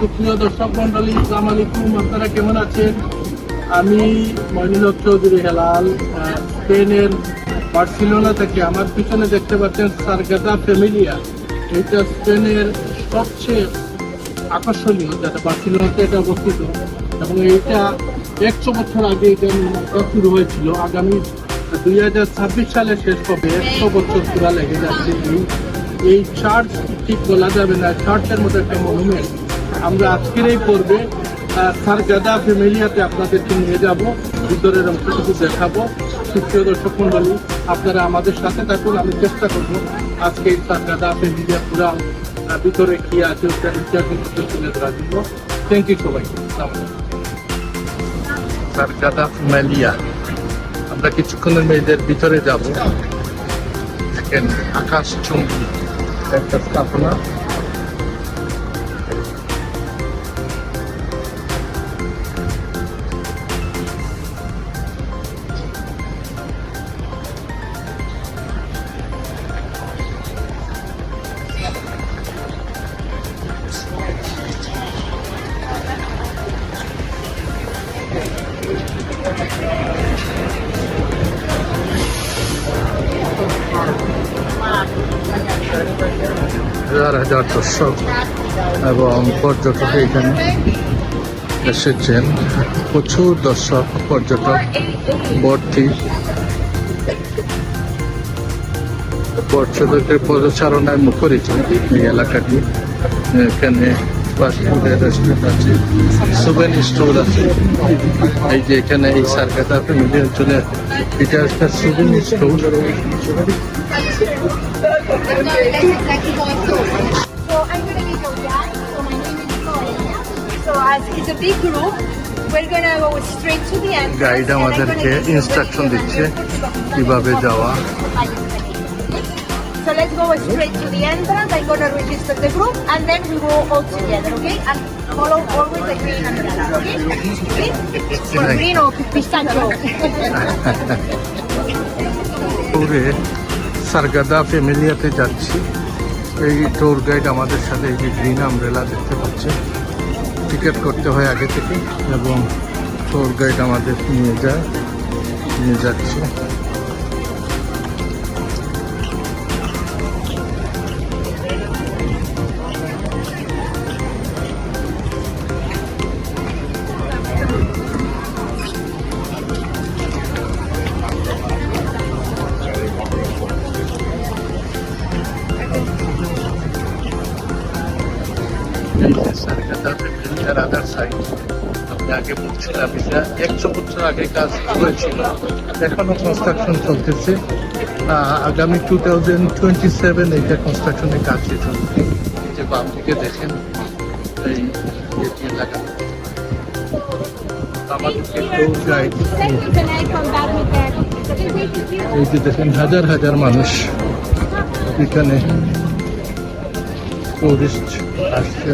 সুপ্রিয় দর্শক মন্ডলী, আসসালামু আলাইকুম। আপনারা কেমন আছেন? আমি মইনুল হক চৌধুরী হেলাল, স্পেনের বার্সেলোনা থেকে। আমার পিছনে দেখতে পাচ্ছেন সারগাদা ফ্যামিলিয়া। এটা স্পেনের সবচেয়ে আকর্ষণীয়, যেটা বার্সেলোনাতে এটা অবস্থিত, এবং এইটা 100 বছর আগে এটা শুরু হয়েছিল। আগামী 2026 সালে শেষ হবে। 100 বছর পুরা লেগে যাচ্ছে। এই চার্চ ঠিক বলা যাবে না, চার্চের মতো একটা মনুমেন্ট। আমরা আজকের এই পর্বে সারগাদা ফ্যামিলিয়াতে আপনাদেরকে নিয়ে যাব, ভিতরের অংশটুকু দেখাবো। সুপ্রিয় দর্শক মন্ডলী, আপনারা আমাদের সাথে থাকুন। আমি চেষ্টা করবো আজকে এই সারগাদা ফ্যামিলিয়া পুরা ভিতরে কি আছে ওটা ইন্টারভিউ তুলে ধরার জন্য। থ্যাংক ইউ সবাই। সারগাদা ফ্যামিলিয়া, আমরা কিছুক্ষণের মেয়েদের ভিতরে যাব। দেখেন, আকাশ চুম্বি একটা স্থাপনা। হাজার হাজার দর্শক এবং পর্যটক এখানে এসেছেন। প্রচুর দর্শক পর্যটক ভর্তি। পর্যটকের পদচারণায় মুখরিত এই এলাকাটি। এখানে ফাস্টফুডের রেস্টুরেন্ট আছে, সুভেনির স্টোর আছে। এই যে এখানে এই সারগাদা ফ্যামিলি অঞ্চলে এটা একটা সুভেনির স্টোর। গাইড আমাদেরকে ইনস্ট্রাকশন দিচ্ছে কিভাবে যাওয়া। So let's go straight to the entrance. I'm going to register the group and then we go all together, okay? And follow always the green umbrella, okay? For green or pistachio. ট্যুরে সারগাদা ফ্যামিলিয়াতে যাচ্ছি। এই tour guide আমাদের সাথে এই যে green umbrella দেখতে পাচ্ছে। Ticket করতে হয় আগে থেকে এবং ট্যুর গাইড আমাদের নিয়ে যাচ্ছে। আমি আগে বলছিলাম এটা 100 বছর আগে কাজ হয়েছিল, এখনো কনস্ট্রাকশন চলতেছে। আগামী 2027 এইটা কনস্ট্রাকশনের কাজ শেষ হবে। এই যে বাম দিকে দেখেন এই এলাকা আমাদেরকে ট্যুর গাইড। এই যে দেখেন হাজার হাজার মানুষ এখানে টুরিস্ট আসছে।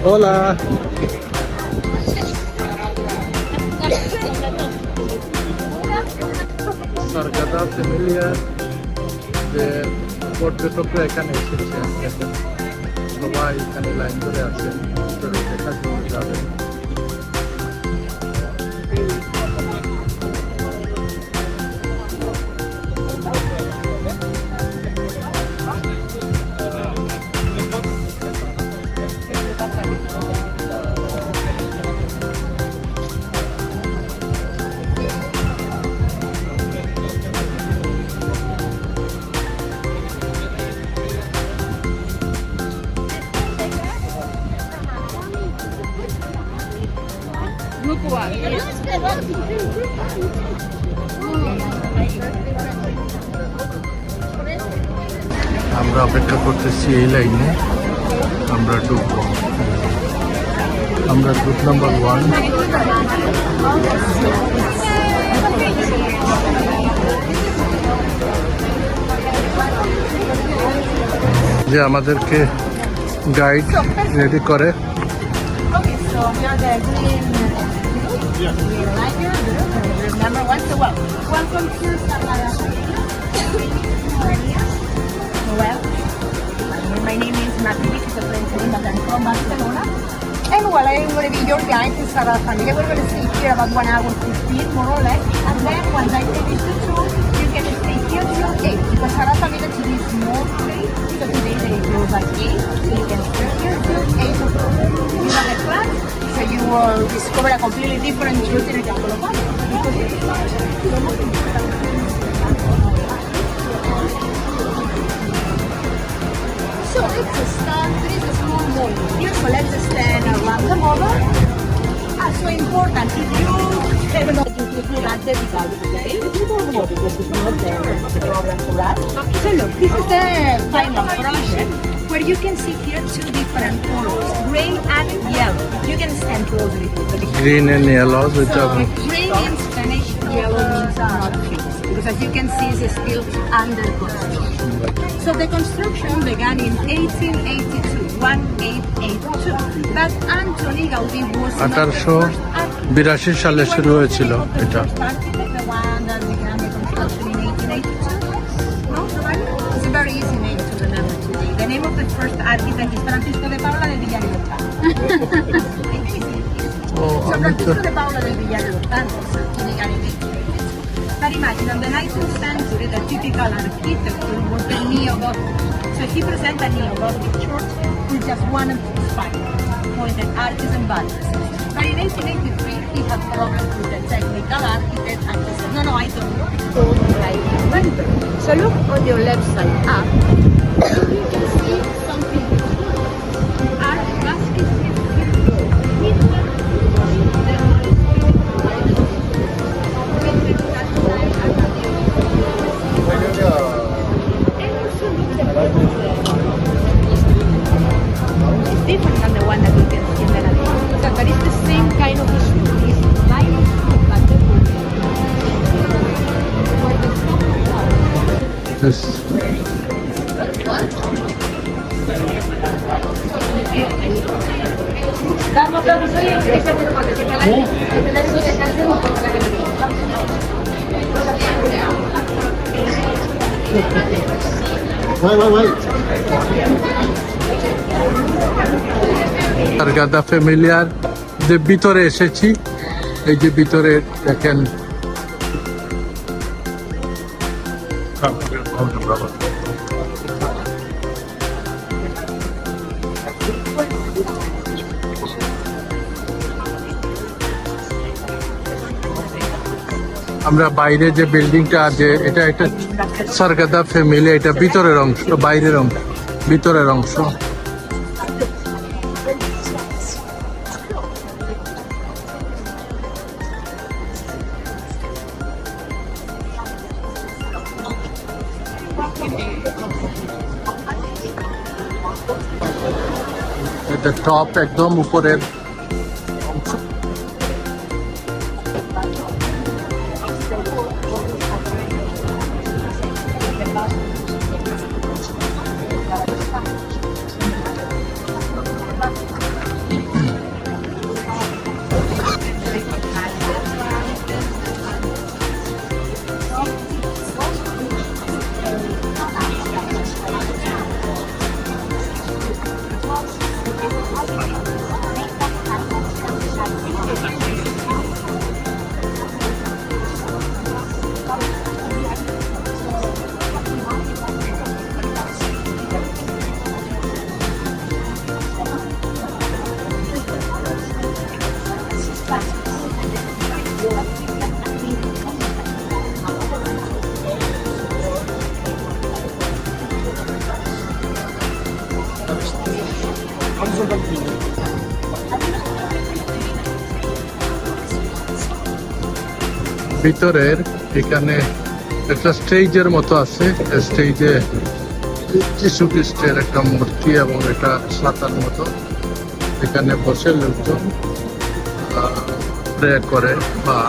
Hola. সারগাদা ফ্যামিলিয়া যে পর্যটকরা এখানে এসেছে, সবাই এখানে লাইন ধরে আছেন, দেখার জন্য যাবেন। আমরা অপেক্ষা করতেছি এই লাইনে, আমরা ঢুকবো। আমরা গ্রুপ নাম্বার 1। যে আমাদেরকে গাইড রেডি করে। Okay, so you're the green light here, number 1. So welcome to Sagrada Familia. Well, my name is Martini, she's a friend but I'm from Barcelona. And well, I'm going to be your guide to Sagrada Familia. We're going to stay here about 1 hour 15, more or less. And then once I finish the tour, you can stay here till 8. Because Sagrada Familia today is more today. So today they close at 8. So you can stay here till 8 o'clock. You have a class, so you will discover a completely different truth in a couple of months. So it's a stand, there is a small mall. You collect the stand around the mall. So important, if you have an So look, this is the final production where you can see here 2 different colors, gray and yellow. You can stand closely to the Green and yellow, which So are green in Spanish, yellow means not fixed. Because as you can see, it's still under construction. So the construction began in 1882, 1882. But Anthony Gaudí was not the 1882 সালে শুরু হয়েছিল এটা। the one that began the construction in 1882. No, it's a very easy name to remember today. The name of the first architect is Francisco de Paula de Villarreal. So Francisco de Paula de Villarreal, he began in 1882. But imagine, in the 19th century, the typical architecture was the neo-Gothic. So he presented a neo-Gothic church with just one spire, pointed arches and buttresses. But in 1883, he had problems with the technical architect and he said, no, I don't know. So, like render. So look on your left side up. You can see something. Art baskets It's different than the one that we can see in the Navy. So that is the same kind of issue. It's light, but the Yes. সারগাদা familiar যে ভিতরে এসেছি, এই যে ভিতরে দেখেন আমরা বাইরে যে বিল্ডিংটা আছে এটা একটা সারগাদা ফ্যামিলি, এটা ভিতরের অংশ, বাইরের অংশ, ভিতরের অংশ। এটা টপ একদম উপরের অংশ। ভিতরের এখানে একটা স্টেজের মতো আছে, স্টেজে যীশু খ্রিস্টের একটা মূর্তি এবং এটা ছাতার মতো, এখানে বসে লোকজন প্রে করে বা